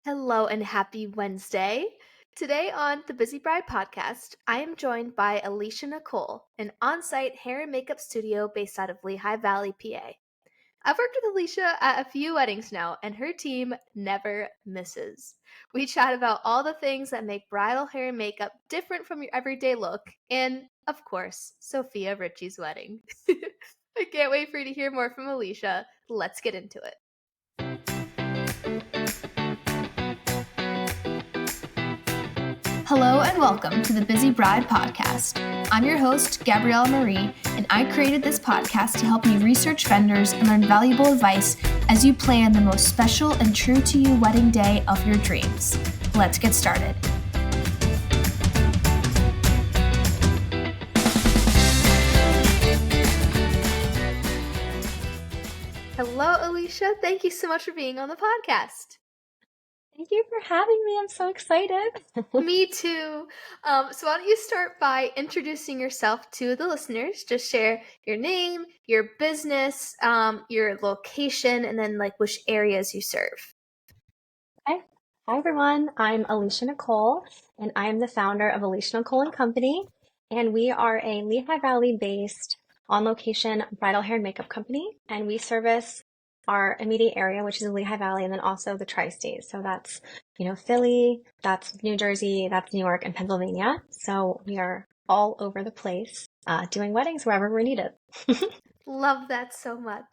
Hello and happy Wednesday. Today on the Busy Bride podcast, I am joined by Alisha Nycole, an on site hair and makeup studio based out of Lehigh Valley, PA. I've worked with Alisha at a few weddings now, and her team never misses. We chat about all the things that make bridal hair and makeup different from your everyday look, and of course, Sofia Richie's wedding. I can't wait for you to hear more from Alisha. Let's get into it. Hello and welcome to the Busy Bride podcast. I'm your host, Gabriella Marie, and I created this podcast to help you research vendors and learn valuable advice as you plan the most special and true to you wedding day of your dreams. Let's get started. Hello, Alisha. Thank you so much for being on the podcast. Thank you for having me. I'm so excited. Me too. So why don't you start by introducing yourself to the listeners? Just share your name, your business, your location, and then which areas you serve. Hi everyone. I'm Alisha Nycole, and I'm the founder of Alisha Nycole and Company. And we are a Lehigh Valley based on location bridal hair and makeup company. And we service our immediate area, which is the Lehigh Valley, and then also the tri-state. So that's, Philly, that's New Jersey, that's New York, and Pennsylvania. So we are all over the place doing weddings wherever we're needed. Love that so much.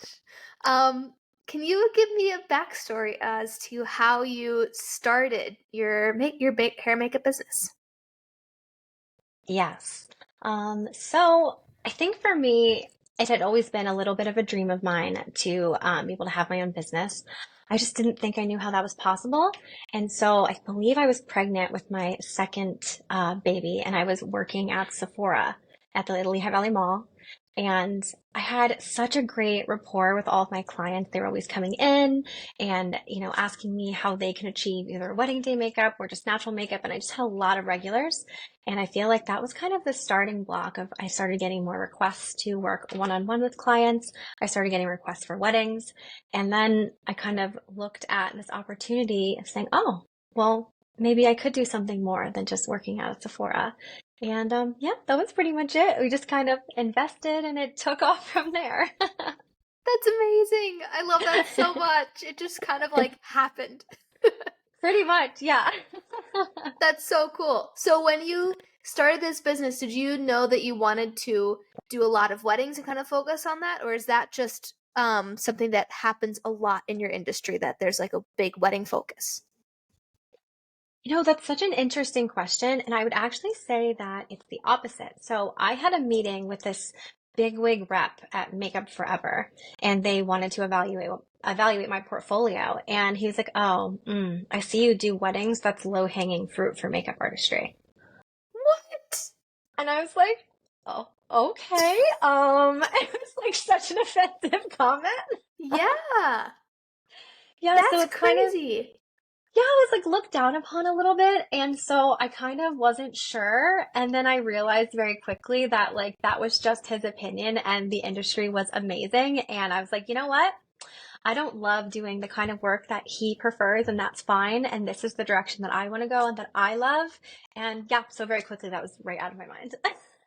Can you give me a backstory as to how you started your hair makeup business? Yes. So I think for me, it had always been a little bit of a dream of mine to be able to have my own business. I just didn't think I knew how that was possible. And so I believe I was pregnant with my second baby, and I was working at Sephora at the Lehigh Valley Mall. And I had such a great rapport with all of my clients. They were always coming in and, asking me how they can achieve either wedding day makeup or just natural makeup. And I just had a lot of regulars. And I feel like that was kind of the starting block of I started getting more requests to work one-on-one with clients. I started getting requests for weddings. And then I kind of looked at this opportunity of saying, oh, well, maybe I could do something more than just working out at Sephora. And that was pretty much it. We just kind of invested and it took off from there. That's amazing. I love that so much. It just kind of happened. Pretty much, yeah. That's so cool. So when you started this business, did you know that you wanted to do a lot of weddings and kind of focus on that? Or is that just something that happens a lot in your industry, that there's a big wedding focus? That's such an interesting question. And I would actually say that it's the opposite. So I had a meeting with this bigwig rep at Makeup Forever, and they wanted to evaluate my portfolio. And he's like, oh, I see you do weddings. That's low-hanging fruit for makeup artistry. What? And I was like, oh, okay. It was such an offensive comment. Yeah. Yeah, That's so it's crazy. I was looked down upon a little bit. And so I kind of wasn't sure. And then I realized very quickly that that was just his opinion and the industry was amazing. And I was like, you know what? I don't love doing the kind of work that he prefers, and that's fine. And this is the direction that I want to go and that I love. And yeah, so very quickly that was right out of my mind.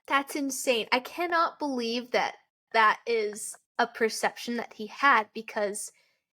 That's insane. I cannot believe that is a perception that he had, because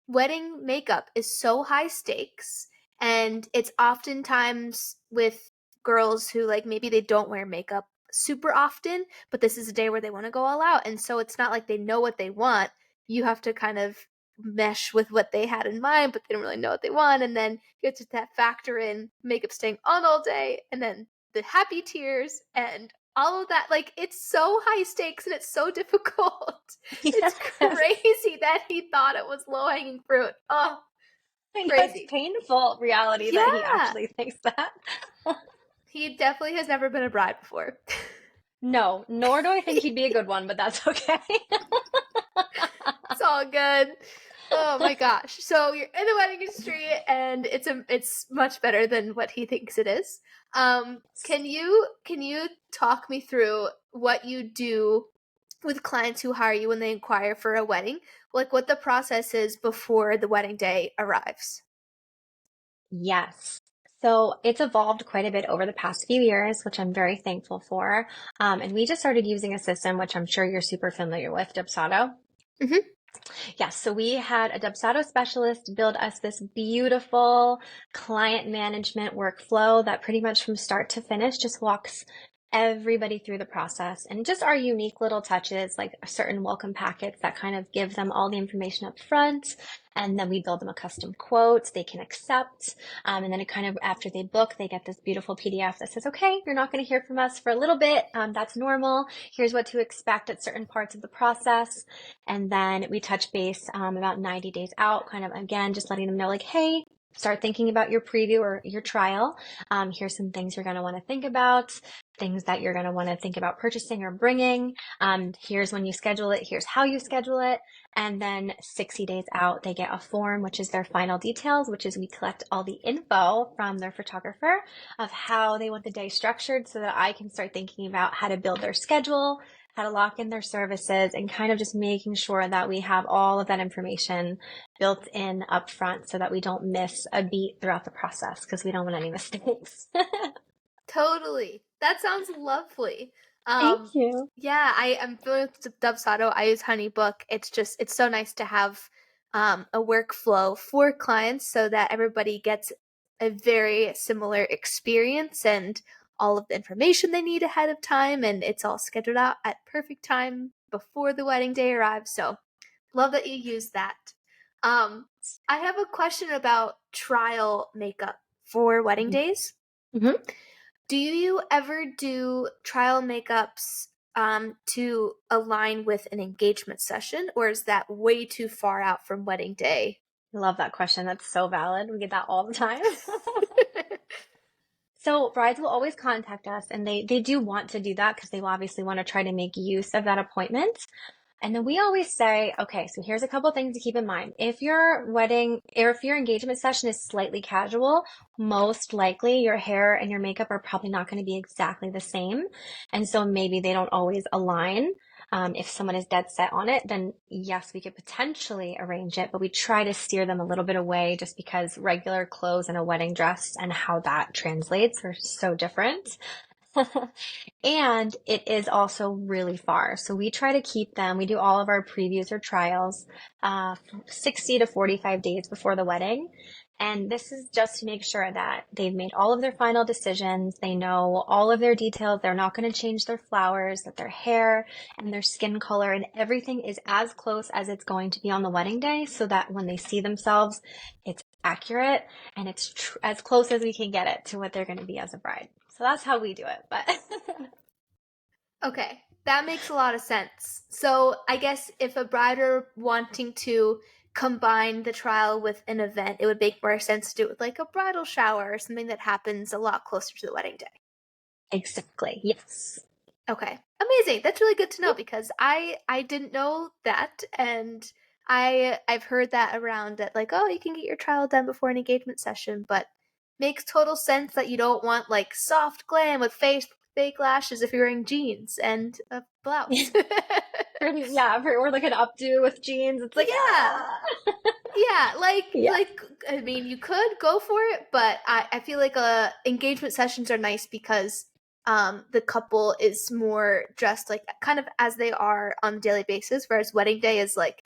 wedding makeup is so high stakes, and it's oftentimes with girls who maybe they don't wear makeup super often, but this is a day where they want to go all out, and so it's not like they know what they want. You have to kind of mesh with what they had in mind, but they don't really know what they want, and then you have to factor in makeup staying on all day, and then the happy tears and all of that. It's so high stakes and it's so difficult. It's crazy that he thought it was low-hanging fruit. Oh, crazy. It's painful reality that he actually thinks that. He definitely has never been a bride before. No, nor do I think he'd be a good one, but that's okay. It's all good. Oh my gosh. So you're in the wedding industry and it's much better than what he thinks it is. Can you talk me through what you do with clients who hire you when they inquire for a wedding? What the process is before the wedding day arrives? Yes. So it's evolved quite a bit over the past few years, which I'm very thankful for. And we just started using a system, which I'm sure you're super familiar with, Dubsado. Hmm. Yes, so we had a Dubsado specialist build us this beautiful client management workflow that pretty much from start to finish just walks everybody through the process and just our unique little touches, like certain welcome packets that kind of give them all the information up front. And then we build them a custom quote they can accept. And then it kind of, after they book, they get this beautiful PDF that says, okay, you're not going to hear from us for a little bit. That's normal. Here's what to expect at certain parts of the process. And then we touch base about 90 days out, kind of again, just letting them know like, hey, start thinking about your preview or your trial. Here's some things you're going to want to think about, things that you're going to want to think about purchasing or bringing. Here's when you schedule it. Here's how you schedule it. And then 60 days out, they get a form, which is their final details, which is we collect all the info from their photographer of how they want the day structured so that I can start thinking about how to build their schedule, how to lock in their services, and kind of just making sure that we have all of that information built in upfront so that we don't miss a beat throughout the process because we don't want any mistakes. Totally. That sounds lovely. Thank you. Yeah, I am familiar with Dubsado. I use HoneyBook. It's so nice to have a workflow for clients so that everybody gets a very similar experience and all of the information they need ahead of time, and it's all scheduled out at perfect time before the wedding day arrives. So love that you use that. Um, I have a question about trial makeup for wedding days. Mm-hmm. Do you ever do trial makeups to align with an engagement session, or is that way too far out from wedding day? Love that question. That's so valid. We get that all the time. So brides will always contact us and they do want to do that because they will obviously want to try to make use of that appointment. And then we always say, okay, so here's a couple things to keep in mind. If your wedding or if your engagement session is slightly casual, most likely your hair and your makeup are probably not going to be exactly the same. And so maybe they don't always align. If someone is dead set on it, then yes, we could potentially arrange it, but we try to steer them a little bit away just because regular clothes and a wedding dress and how that translates are so different. And it is also really far. So we try to keep them, we do all of our previews or trials 60 to 45 days before the wedding. And this is just to make sure that they've made all of their final decisions. They know all of their details. They're not going to change their flowers, that their hair and their skin color and everything is as close as it's going to be on the wedding day so that when they see themselves, it's accurate and it's as close as we can get it to what they're going to be as a bride. So that's how we do it. But Okay, that makes a lot of sense. So I guess if a bride are wanting to combine the trial with an event, it would make more sense to do it with like a bridal shower or something that happens a lot closer to the wedding day. exactly. Yes. Okay. Amazing. That's really good to know because I didn't know that, and I've heard that around that like, oh, you can get your trial done before an engagement session, but makes total sense that you don't want like soft glam with fake lashes if you're wearing jeans and a blouse. Yeah, or like an updo with jeans. It's like, Yeah. ah. Yeah, Yeah. like I mean, you could go for it, but I feel like engagement sessions are nice because the couple is more dressed like kind of as they are on a daily basis, whereas wedding day is like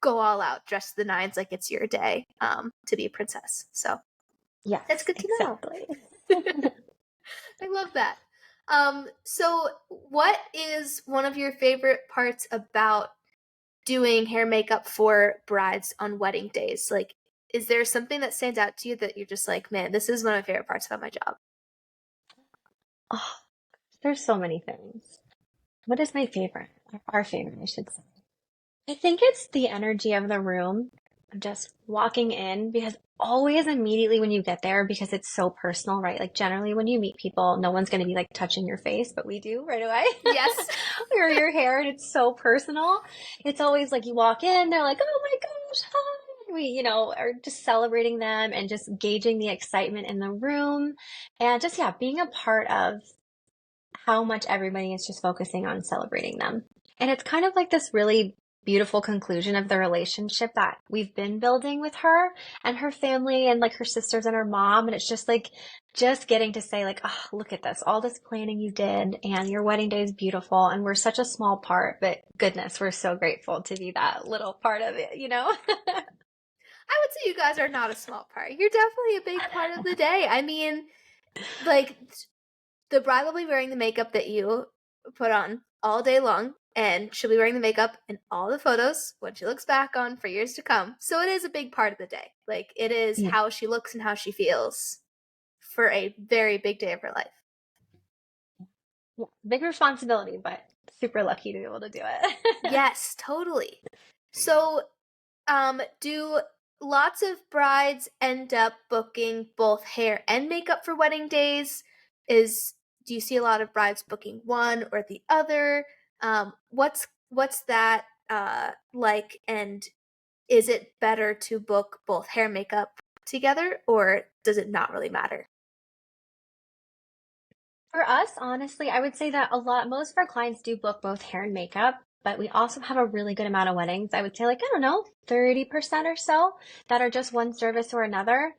go all out, dress to the nines like it's your day to be a princess. So that's Yes, good to know. exactly. I love that. So what is one of your favorite parts about doing hair makeup for brides on wedding days? Like, is there something that stands out to you that you're just like, man, this is one of my favorite parts about my job? Oh, there's so many things. What is my favorite? Our favorite, I should say. I think it's the energy of the room, just walking in, because always immediately when you get there, because it's so personal, right? Like generally when you meet people, no one's going to be like touching your face, but we do right away. Yes. Or your hair, and it's so personal. It's always like you walk in, they're like, oh my gosh, hi. We, are just celebrating them and just gauging the excitement in the room and just, yeah, being a part of how much everybody is just focusing on celebrating them. And it's kind of like this really beautiful conclusion of the relationship that we've been building with her and her family and like her sisters and her mom. And it's just like, just getting to say like, oh, look at this, all this planning you did and your wedding day is beautiful. And we're such a small part, but goodness, we're so grateful to be that little part of it, you know? I would say you guys are not a small part. You're definitely a big part of the day. I mean, like, the bride will be wearing the makeup that you put on all day long, and she'll be wearing the makeup in all the photos when she looks back on for years to come. So it is a big part of the day. Like, it is Yeah. how she looks and how she feels for a very big day of her life. Yeah. Big responsibility, but super lucky to be able to do it. Yes, totally. So, do lots of brides end up booking both hair and makeup for wedding days? Do you see a lot of brides booking one or the other? What's that like? And is it better to book both hair and makeup together, or does it not really matter? For us, honestly, I would say that most of our clients do book both hair and makeup, but we also have a really good amount of weddings. I would say like, I don't know, 30% or so that are just one service or another.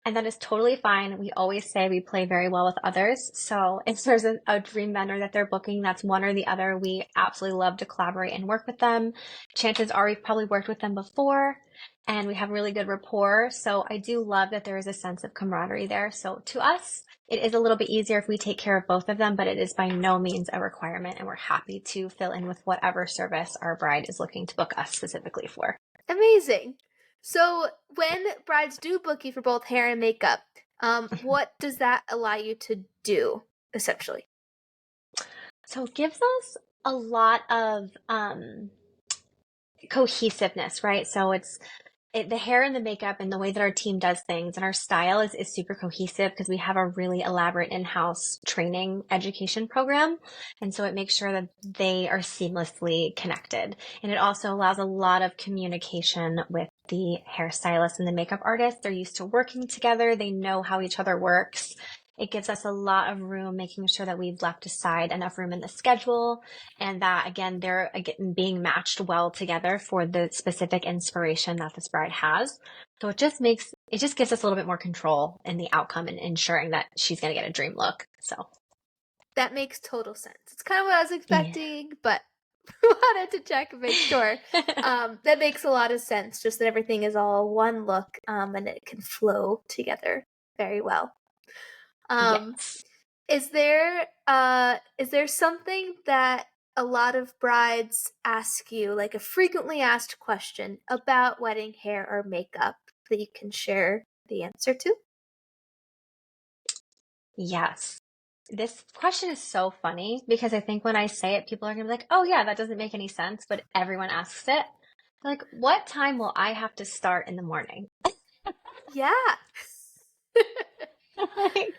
And that is totally fine. We always say we play very well with others. So if there's a dream vendor that they're booking that's one or the other, we absolutely love to collaborate and work with them. Chances are we've probably worked with them before and we have really good rapport. So I do love that there is a sense of camaraderie there. So to us, it is a little bit easier if we take care of both of them, but it is by no means a requirement. And we're happy to fill in with whatever service our bride is looking to book us specifically for. Amazing. So when brides do book you for both hair and makeup, what does that allow you to do essentially? So it gives us a lot of cohesiveness, right? So the hair and the makeup and the way that our team does things and our style is super cohesive because we have a really elaborate in-house training education program. And so it makes sure that they are seamlessly connected. And it also allows a lot of communication with the hairstylist and the makeup artist. They're used to working together. They know how each other works. It gives us a lot of room, making sure that we've left aside enough room in the schedule and that, again, they're being matched well together for the specific inspiration that this bride has. So it just gives us a little bit more control in the outcome and ensuring that she's going to get a dream look. So That makes total sense. It's kind of what I was yeah. expecting, but wanted to check and make sure. That makes a lot of sense, just that everything is all one look, and it can flow together very well. Um, Yes. is there something that a lot of brides ask you, like a frequently asked question about wedding hair or makeup that you can share the answer to? Yes. This question is so funny because I think when I say it, people are going to be like, oh, yeah, that doesn't make any sense. But everyone asks it. They're like, what time will I have to start in the morning? Yeah. Like,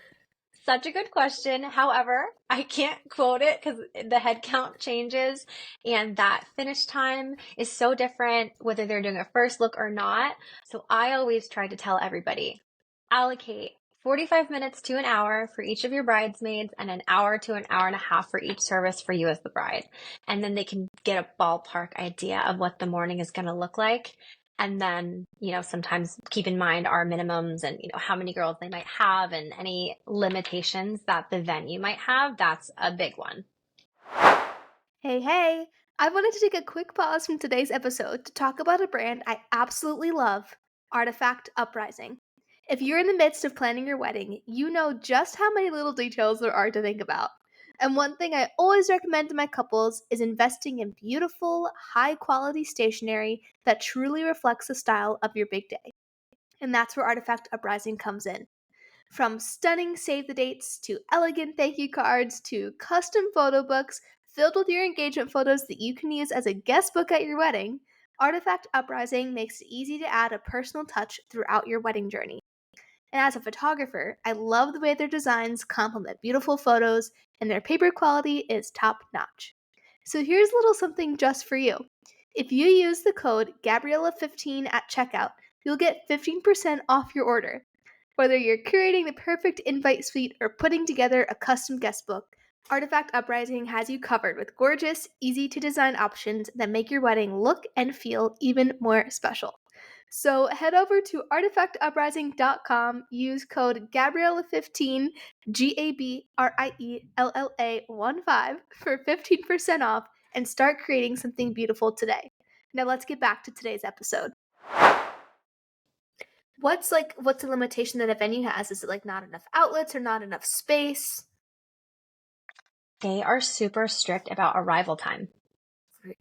such a good question. However, I can't quote it because the head count changes and that finish time is so different whether they're doing a first look or not. So I always try to tell everybody, allocate 45 minutes to an hour for each of your bridesmaids and an hour to an hour and a half for each service for you as the bride. And then they can get a ballpark idea of what the morning is going to look like. And then, sometimes keep in mind our minimums and, how many girls they might have and any limitations that the venue might have. That's a big one. Hey, hey! I wanted to take a quick pause from today's episode to talk about a brand I absolutely love, Artifact Uprising. If you're in the midst of planning your wedding, you know just how many little details there are to think about. And one thing I always recommend to my couples is investing in beautiful, high quality stationery that truly reflects the style of your big day. And that's where Artifact Uprising comes in. From stunning save the dates to elegant thank you cards to custom photo books filled with your engagement photos that you can use as a guest book at your wedding, Artifact Uprising makes it easy to add a personal touch throughout your wedding journey. And as a photographer, I love the way their designs complement beautiful photos and their paper quality is top notch. So here's a little something just for you. If you use the code Gabriella15 at checkout, you'll get 15% off your order. Whether you're curating the perfect invite suite or putting together a custom guest book, Artifact Uprising has you covered with gorgeous, easy to design options that make your wedding look and feel even more special. So head over to artifactuprising.com, use code Gabriella15, GABRIELLA15 for 15% off and start creating something beautiful today. Now let's get back to today's episode. What's the limitation that a venue has? Is it like not enough outlets or not enough space? They are super strict about arrival time,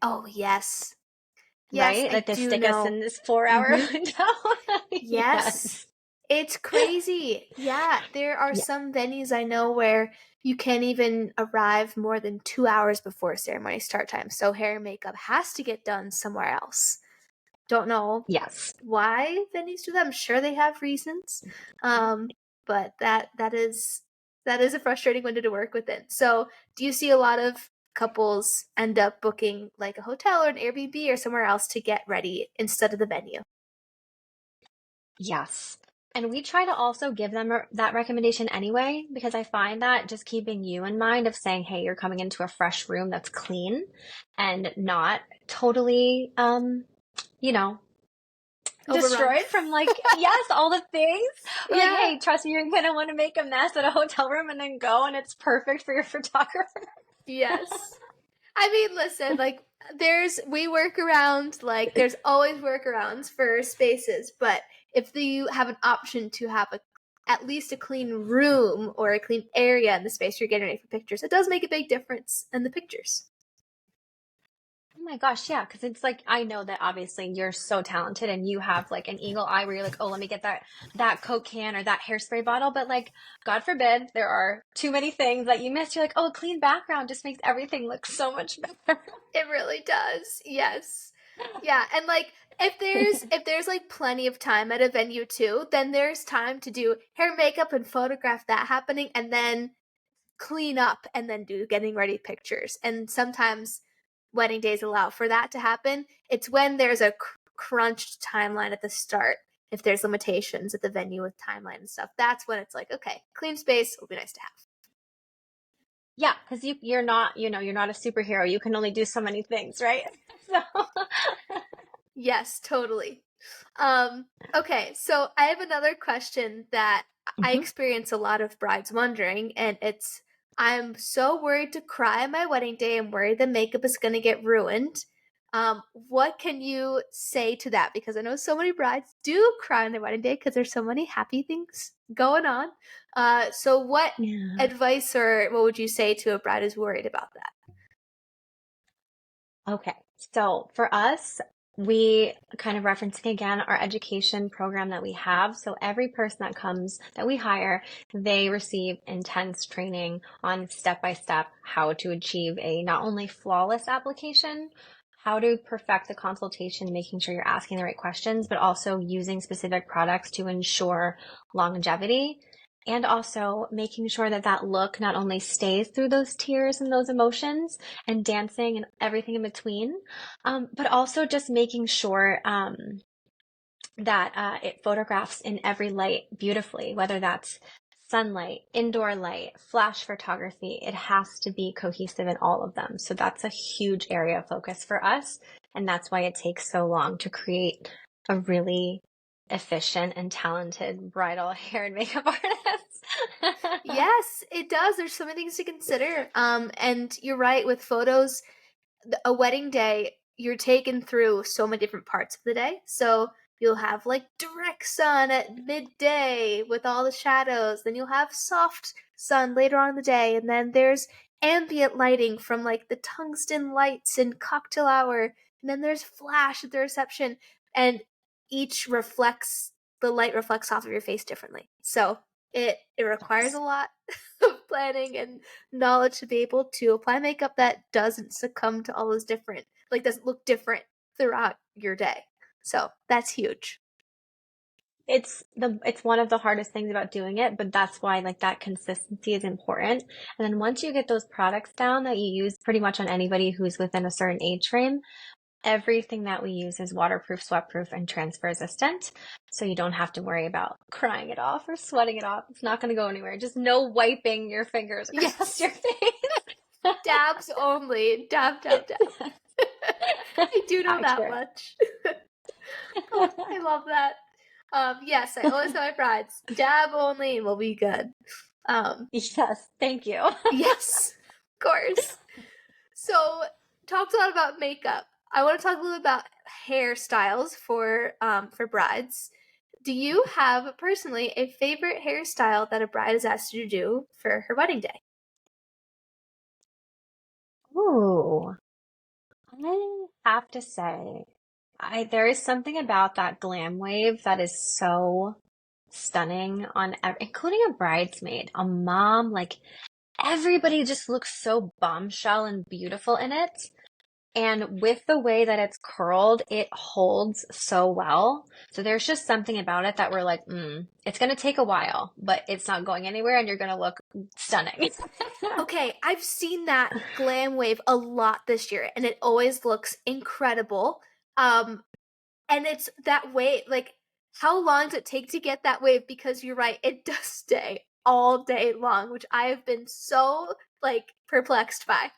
Oh, yes. Yes, right? I Like they do stick us know. in this 4 hour Mhm. window. Yes. Yes. It's crazy. Yeah, there are Yeah. some venues I know where you can't even arrive more than 2 hours before ceremony start time. So hair and makeup has to get done somewhere else. Don't know Yes. why venues do that. I'm sure they have reasons. Um, but that is a frustrating window to work within. So, do you see a lot of couples end up booking like a hotel or an Airbnb or somewhere else to get ready instead of the venue? Yes. And we try to also give them that recommendation anyway, because I find that just keeping you in mind of saying, hey, you're coming into a fresh room that's clean and not totally, you know, Overrun. destroyed from like, yes, all the things. Or like, Yeah. hey, trust me, you're gonna want to make a mess at a hotel room and then go and it's perfect for your photographer. Yes. I mean, listen, like we work around, like there's always workarounds for spaces, but if you have an option to have at least a clean room or a clean area in the space you're getting ready for pictures, it does make a big difference in the pictures. Oh my gosh, yeah, because it's like I know that obviously you're so talented and you have like an eagle eye where you're like, oh, let me get that Coke can or that hairspray bottle. But like, God forbid, there are too many things that you miss. You're like, oh, a clean background just makes everything look so much better. It really does. Yes. Yeah, and like if there's like plenty of time at a venue too, then there's time to do hair, makeup, and photograph that happening, and then clean up and then do getting ready pictures. And sometimes wedding days allow for that to happen. It's when there's a crunched timeline at the start. If there's limitations at the venue with timeline and stuff, that's when it's like, okay, clean space will be nice to have. Yeah, because you're not, you're not a superhero. You can only do so many things, right? So Yes, totally. Okay, so I have another question that I Mhm. experience a lot of brides wondering, and it's I'm so worried to cry on my wedding day. I'm worried the makeup is going to get ruined. What can you say to that? Because I know so many brides do cry on their wedding day because there's so many happy things going on. So what Yeah. advice or what would you say to a bride who's worried about that? Okay. So for us, we kind of referencing again our education program that we have. So every person that comes that we hire, they receive intense training on step by step how to achieve a not only flawless application, how to perfect the consultation, making sure you're asking the right questions, but also using specific products to ensure longevity. And also making sure that that look not only stays through those tears and those emotions, and dancing and everything in between. But also just making sure that it photographs in every light beautifully, whether that's sunlight, indoor light, flash photography. It has to be cohesive in all of them. So that's a huge area of focus for us. And that's why it takes so long to create a really efficient and talented bridal hair and makeup artist. Yes, it does. There's so many things to consider. And you're right with photos. A wedding day, you're taken through so many different parts of the day. So you'll have like direct sun at midday with all the shadows. Then you'll have soft sun later on in the day. And then there's ambient lighting from like the tungsten lights and cocktail hour. And then there's flash at the reception. And the light reflects off of your face differently. So it requires a Yes. lot of planning and knowledge to be able to apply makeup that doesn't succumb to all those different, like doesn't look different throughout your day. So that's huge. It's one of the hardest things about doing it, but that's why like that consistency is important. And then once you get those products down that you use pretty much on anybody who's within a certain age frame, everything that we use is waterproof, sweatproof, and transfer resistant. So you don't have to worry about crying it off or sweating it off. It's not going to go anywhere. Just no wiping your fingers across Yes. your face. Dabs only. Dab, dab, dab. I do know that Accurate. much. Oh, I love that. Yes, I always tell my brides, dab only and we'll be good. Um, Yes, thank you. yes, of course. So, talked a lot about makeup. I want to talk a little about hairstyles for brides. Do you have personally a favorite hairstyle that a bride is asked you to do for her wedding day? Ooh, I have to say, there is something about that glam wave that is so stunning on, including a bridesmaid, a mom, like everybody just looks so bombshell and beautiful in it. And with the way that it's curled, it holds so well. So there's just something about it that we're like, it's going to take a while, but it's not going anywhere and you're going to look stunning. Okay, I've seen that glam wave a lot this year, and it always looks incredible. Um, and it's that wave, like, how long does it take to get that wave? Because you're right, it does stay all day long, which I have been so, like, perplexed by.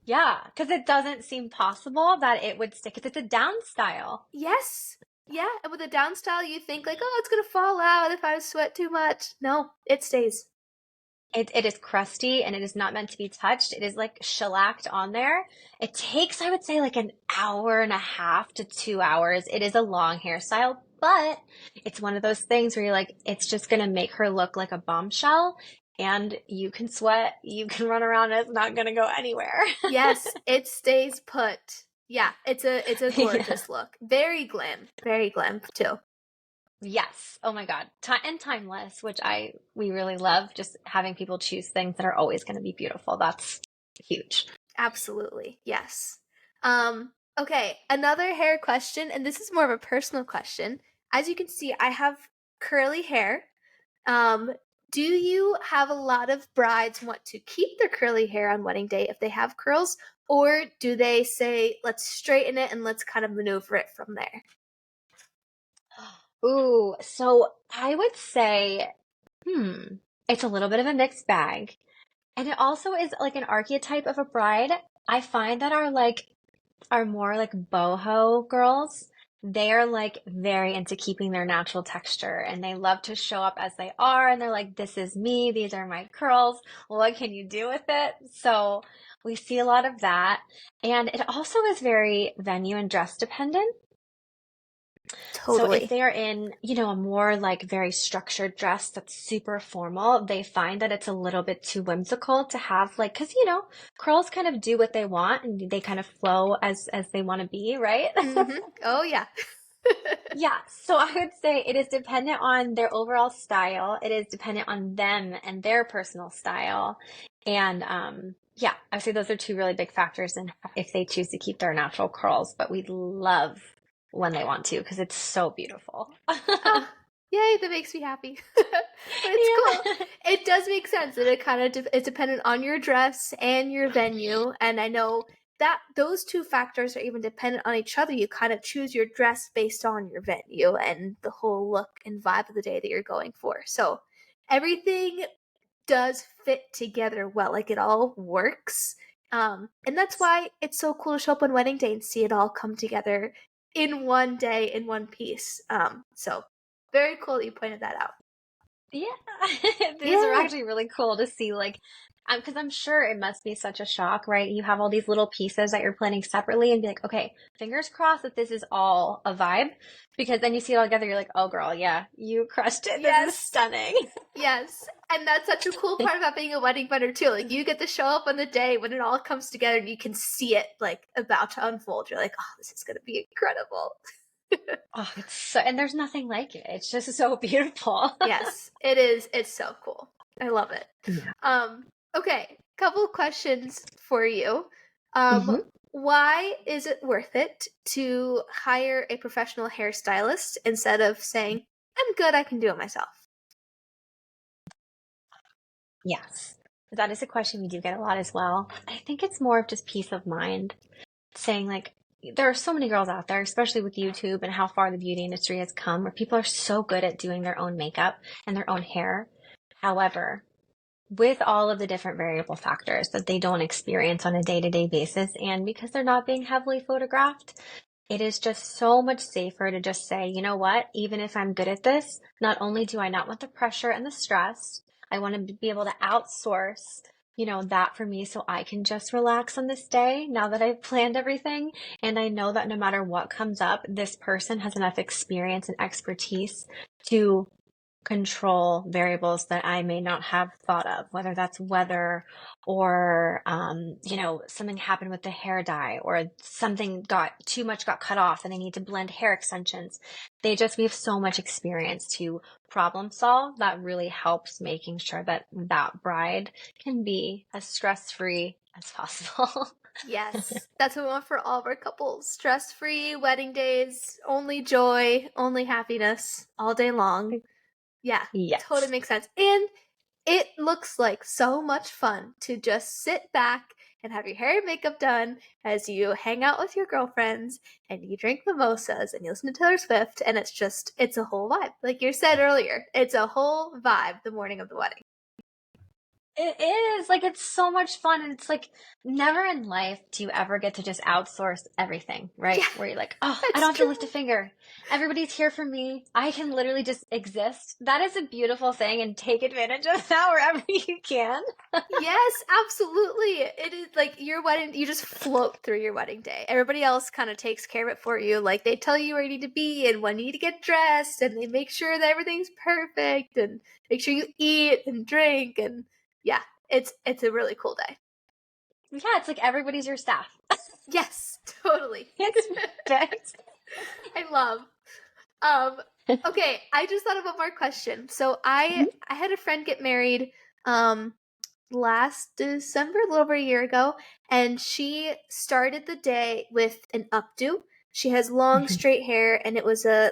Yeah, because it doesn't seem possible that it would stick. 'Cause it's a down style. Yes. Yeah, and with a down style, you think, like, oh, it's gonna fall out if I sweat too much. No, it stays. It is crusty and it is not meant to be touched. It is like shellacked on there. It takes, I would say, like an hour and a half to 2 hours. It is a long hairstyle, but it's one of those things where you're like, it's just going to make her look like a bombshell. And you can sweat, you can run around, and it's not going to go anywhere. Yes, it stays put. Yeah, it's a Yeah. gorgeous look. Very glam too. Yes. Oh my God. And timeless, which we really love, just having people choose things that are always going to be beautiful. That's huge. Absolutely. Yes. Okay, another hair question, and this is more of a personal question. As you can see, I have curly hair. Um, do you have a lot of brides want to keep their curly hair on wedding day if they have curls, or do they say, let's straighten it and let's kind of maneuver it from there? Ooh, so I would say, it's a little bit of a mixed bag. And it also is like an archetype of a bride. I find that our more like boho girls, they're like very into keeping their natural texture and they love to show up as they are and they're like, this is me, these are my curls. What can you do with it? So we see a lot of that. And it also is very venue and dress dependent. So if Totally. they are in, a more like very structured dress that's super formal, they find that it's a little bit too whimsical to have like, cause curls kind of do what they want and they kind of flow as they want to be, right? Oh yeah. Yeah. So I would say it is dependent on their overall style. It is dependent on them and their personal style. And, yeah, I would say those are two really big factors in if they choose to keep their natural curls, but we love when they want to because it's so beautiful. Oh, yay, that makes me happy. But it's cool. Yeah. It does make sense that it kind of it's dependent on your dress and your venue, and I know that those two factors are even dependent on each other. You kind of choose your dress based on your venue and the whole look and vibe of the day that you're going for. So everything does fit together well. Like it all works. And that's why it's so cool to show up on wedding day and see it all come together in one day in one piece. So very cool that you pointed that out. Yeah, these are Yeah. actually really cool to see, like, because I'm sure it must be such a shock, right? You have all these little pieces that you're planning separately and be like, okay, fingers crossed that this is all a vibe, because then you see it all together, you're like, oh girl, yeah, you crushed it. This is Yes. stunning. Yes. And that's such a cool part about being a wedding planner too. Like you get to show up on the day when it all comes together and you can see it like about to unfold. You're like, oh, this is gonna be incredible. Oh, and there's nothing like it. It's just so beautiful. Yes, it is. It's so cool. I love it. Yeah. Okay, couple questions for you. Um, hmm why is it worth it to hire a professional hairstylist instead of saying, I'm good, I can do it myself? Yes. That is a question we do get a lot as well. I think it's more of just peace of mind. Saying like there are so many girls out there, especially with YouTube and how far the beauty industry has come, where people are so good at doing their own makeup and their own hair. However, with all of the different variable factors that they don't experience on a day-to-day basis, and because they're not being heavily photographed, it is just so much safer to just say, you know what, even if I'm good at this, not only do I not want the pressure and the stress, I want to be able to outsource, that for me so I can just relax on this day now that I've planned everything. And I know that no matter what comes up, this person has enough experience and expertise to control variables that I may not have thought of, whether that's weather or, something happened with the hair dye or something too much got cut off and they need to blend hair extensions. We have so much experience to problem solve that really helps making sure that that bride can be as stress-free as possible. Yes, that's what we want for all of our couples. Stress-free wedding days, only joy, only happiness all day long. Yeah, totally Yes. makes sense. And it looks like so much fun to just sit back and have your hair and makeup done as you hang out with your girlfriends and you drink mimosas and you listen to Taylor Swift, and it's a whole vibe. Like you said earlier, it's a whole vibe the morning of the wedding. It is like it's so much fun, and it's like never in life do you ever get to just outsource everything, right? Yeah, Where you're like, oh, I don't that's have to lift true. a finger. Everybody's here for me. I can literally just exist. That is a beautiful thing, and take advantage of that wherever you can. Yes, absolutely. It is like your wedding, you just float through your wedding day. Everybody else kind of takes care of it for you. Like they tell you where you need to be and when you need to get dressed, and they make sure that everything's perfect and make sure you eat and drink, and yeah, it's a really cool day. Yeah, it's like everybody's your staff. Yes, totally. It's perfect. I love. Um okay, I just thought of one more question. So I had a friend get married um last December, a little over a year ago, and she started the day with an updo. She has long straight hair, and it was a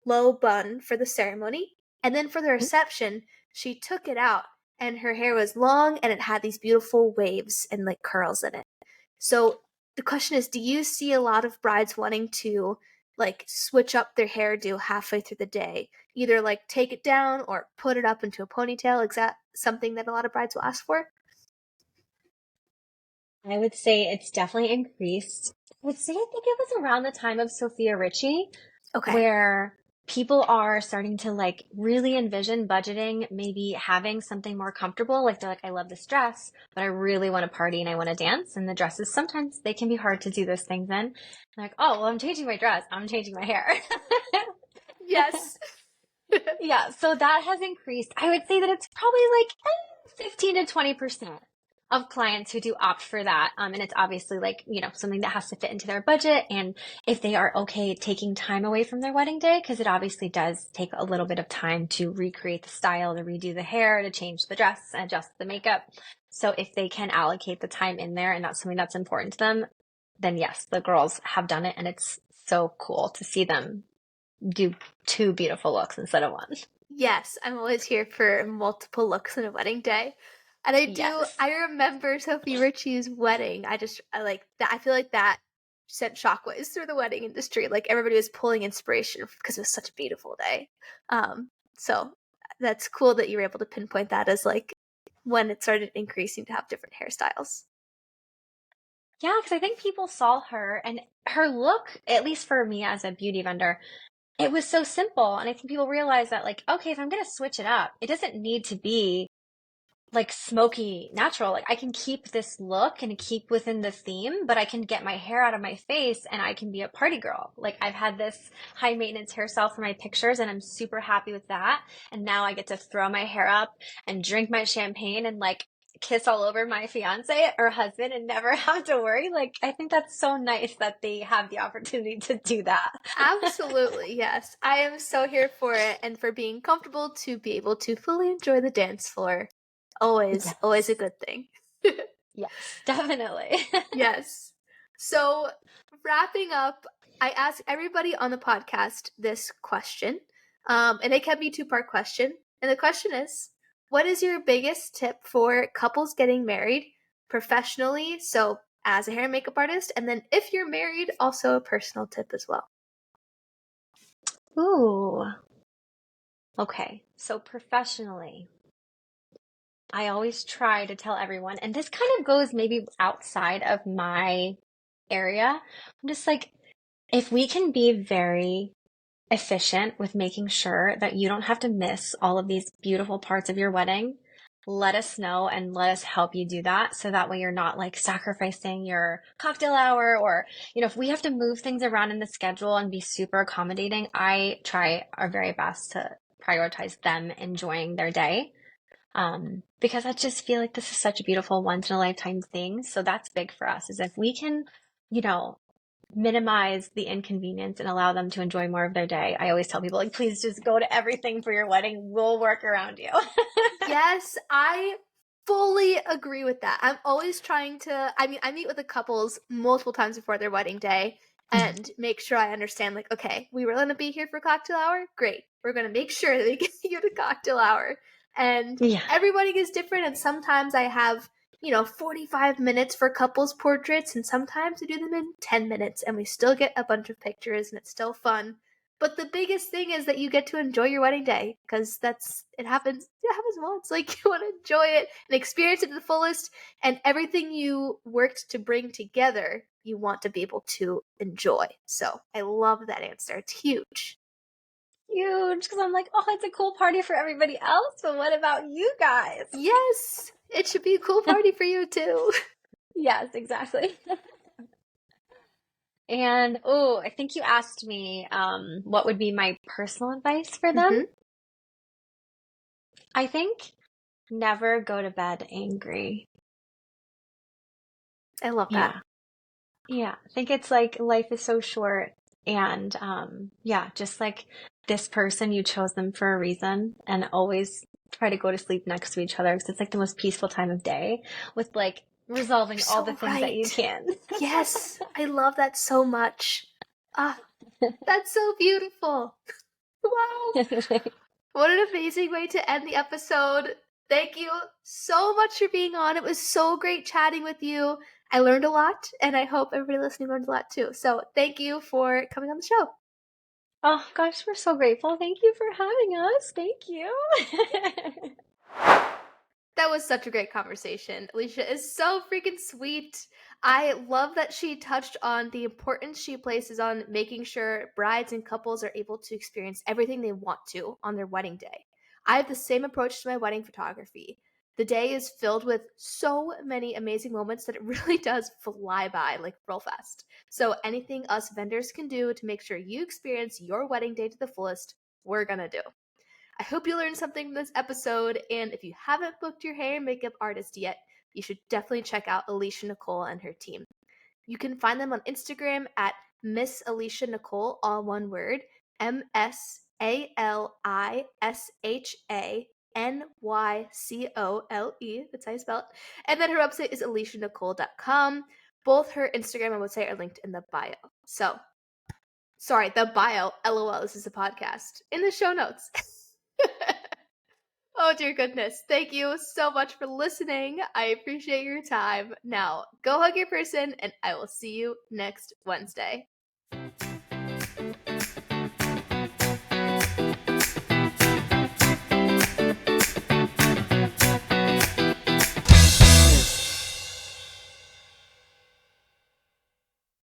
low bun for the ceremony. And then for the reception, she took it out, and her hair was long, and it had these beautiful waves and like curls in it. So the question is, do you see a lot of brides wanting to like switch up their hairdo halfway through the day? Either like take it down or put it up into a ponytail. Is that something that a lot of brides will ask for? I would say it's definitely increased. I would say I think it was around the time of Sofia Richie Okay. where people are starting to like really envision budgeting, maybe having something more comfortable. Like they're like, I love this dress, but I really want to party and I want to dance. And the dresses, sometimes they can be hard to do those things in. Like, oh, well, I'm changing my dress. I'm changing my hair. Yes. Yeah, so that has increased. I would say that it's probably like 15 to 20% of clients who do opt for that. And it's obviously like, something that has to fit into their budget. And if they are okay taking time away from their wedding day, because it obviously does take a little bit of time to recreate the style, to redo the hair, to change the dress, adjust the makeup. So if they can allocate the time in there and that's something that's important to them, then yes, the girls have done it. And it's so cool to see them do two beautiful looks instead of one. Yes, I'm always here for multiple looks in a wedding day. And Yes. I remember Sophie Richie's wedding. I like that. I feel like that sent shockwaves through the wedding industry. Like everybody was pulling inspiration because it was such a beautiful day. So that's cool that you were able to pinpoint that as like when it started increasing to have different hairstyles. Yeah, because I think people saw her and her look, at least for me as a beauty vendor, it was so simple. And I think people realized that, like, okay, if I'm going to switch it up, it doesn't need to be like smoky natural. Like, I can keep this look and keep within the theme, but I can get my hair out of my face and I can be a party girl. Like, I've had this high maintenance hairstyle for my pictures and I'm super happy with that. And now I get to throw my hair up and drink my champagne and like kiss all over my fiance or husband and never have to worry. Like, I think that's so nice that they have the opportunity to do that. Absolutely, yes. I am so here for it and for being comfortable to be able to fully enjoy the dance floor. Always, always a Yes. good thing. Yes, definitely. Yes. So, wrapping up, I ask everybody on the podcast this question. And it can be two-part question. And the question is, what is your biggest tip for couples getting married professionally? So, as a hair and makeup artist, and then if you're married, also a personal tip as well. Ooh. Okay. So professionally. I always try to tell everyone, and this kind of goes maybe outside of my area. I'm just like, if we can be very efficient with making sure that you don't have to miss all of these beautiful parts of your wedding, let us know and let us help you do that. So that way you're not like sacrificing your cocktail hour or, if we have to move things around in the schedule and be super accommodating, I try our very best to prioritize them enjoying their day. Because I just feel like this is such a beautiful once in a lifetime thing. So that's big for us is if we can, you know, minimize the inconvenience and allow them to enjoy more of their day. I always tell people like, please just go to everything for your wedding. We'll work around you. Yes, I fully agree with that. I'm always trying to, I mean, I meet with the couples multiple times before their wedding day and make sure I understand, like, okay, we were going to be here for cocktail hour. Great. We're going to make sure that we get you to cocktail hour. And Yeah. every wedding is different. And sometimes I have, 45 minutes for couples portraits. And sometimes I do them in 10 minutes and we still get a bunch of pictures and it's still fun. But the biggest thing is that you get to enjoy your wedding day because it happens once. Like you want to enjoy it and experience it to the fullest, and everything you worked to bring together, you want to be able to enjoy. So I love that answer. It's huge. Huge. Because I'm like, oh, it's a cool party for everybody else. But what about you guys? Yes, it should be a cool party for you too. Yes, exactly. And oh, I think you asked me what would be my personal advice for them. Hmm. I think never go to bed angry. I love that. Yeah. Yeah. I think it's like life is so short. And yeah, just like this person, you chose them for a reason and always try to go to sleep next to each other because it's like the most peaceful time of day with like resolving You're all the so things that you right. can. Yes, I love that so much. Ah, that's so beautiful. Wow. What an amazing way to end the episode. Thank you so much for being on. It was so great chatting with you. I learned a lot, and I hope everybody listening learned a lot too. So, thank you for coming on the show. Oh gosh, we're so grateful. Thank you for having us. Thank you. That was such a great conversation. Alicia is so freaking sweet. I love that she touched on the importance she places on making sure brides and couples are able to experience everything they want to on their wedding day. I have the same approach to my wedding photography. The day is filled with so many amazing moments that it really does fly by like real fast. So, anything us vendors can do to make sure you experience your wedding day to the fullest, we're gonna do. I hope you learned something from this episode, and if you haven't booked your hair and makeup artist yet, you should definitely check out Alisha Nycole and her team. You can find them on Instagram at Miss Alisha Nycole, all one word, MSALISHANYCOLE. That's how you spell it. And then her website is alishanycole.com. Both her Instagram and website are linked in the bio. So, sorry, the bio, LOL, this is a podcast, in the show notes. Oh, dear goodness. Thank you so much for listening. I appreciate your time. Now, go hug your person, and I will see you next Wednesday.